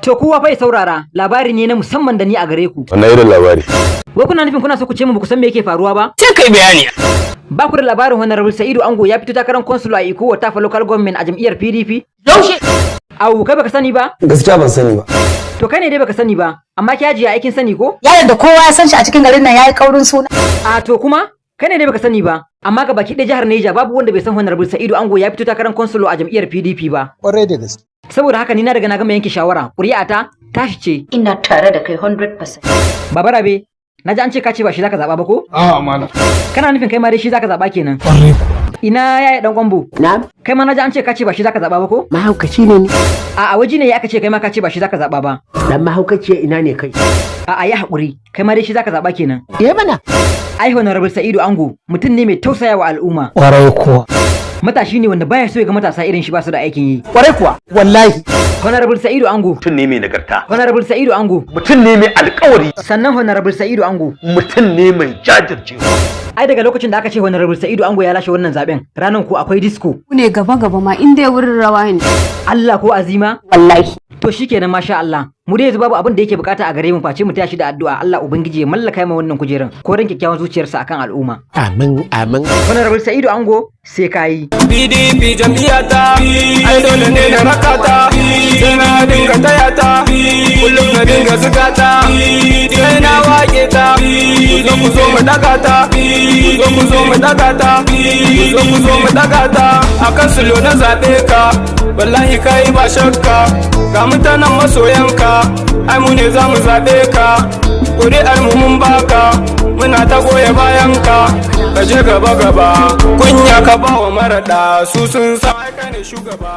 To kowa fa ya saurara, labari ne na musamman da ni a gare ku. Wannan irin labari? Wai kuna nufin kuna so ku ce mu ba ku san me yake faruwa ba? Sai kai bayani. Ba ku da labarin Honorable Sa'idu Ango ya fito takarar consul a Iko Tafa local government a jam'iyyar PDP? Yaushe? Au, kai baka sani ba? Gaskiya ban sani ba. To kai ne dai baka sani ba, amma ki ajiye aikin sani ko? Yaron da kowa ya san shi a cikin garin nan yayi kaurin suna. A to kuma kai ne dai baka sani ba, amma ga baki ɗaya jihar Neja babu wanda bai san Honorable Sa'idu Ango ya fito takarar consul a jam'iyyar PDP ba. Kwarai da gaske. Saboda haka ni na daga na gama yanke shawara, ƙuri'ata tashi ce. Ina tare da kai 100%. Baba Rabe, na ji an ce ka ce ba shi zaka zaba ba ko? A'a mana. Kana nufin kai ma dai shi zaka zaba kenan? Kwarai kuwa. Ina yaya dan kwambo? Na? Kai ma na ji an ce ka ce ba shi zaka zaba ba ko? Mahaukaci ne ni. A waje ne ya aka ce kai ma ka ce ba shi zaka zaba ba. Dan mahaukaci ina ne kai? A ya haƙuri, kai ma dai shi zaka zaba kenan. Eh mana. Ai Honorable Sa'idu Ango mutum ne mai tausayawa al'umma. Kwarai kuwa. Matashi ne wanda baya so ya ga matasa irin shi ba su da aikin yi. Kwarai kuwa. Wallahi. Honorable Sa'idu Ango. Mutum ne mai nagarta. Honorable Sa'idu Ango. Mutum ne mai alƙawari. Sannan Honorable Sa'idu Ango. Mutum ne mai jajircewa. Ai daga lokacin da aka ce Honorable Sa'idu Ango ya lashe wannan zaben, ranan ko akwai disco. Ku ne gaba ma inda ya wurin rawa ne. Allah ko azima? Wallahi. To shikenan masha Allah. Mu dai yanzu babu abin da yake bukata a gare mu face mu tashi da addu'a Allah ubangiji ya mallaka mu wannan kujeran ko ran kyakkyawan zuciyarsa akan al'umma. Amin amin. Honorable Sa'idu Ango sai kayi. PDP jam'iyyata ai dole ne na rakata sai na dinga tayata kullum na dinga zigata sai na wake ta ku zo mu dagata ku zo mu dagata ku zo mu dagata akan sulo na zabe ka wallahi kai ba shakka ga mutanen masoyanka ai mu ne za mu zabe ka ƙuri'ar mu mun baka muna ta goye bayan ka ka je gaba gaba kunya ka ba wa maraɗa su sun sa kai ne shugaba.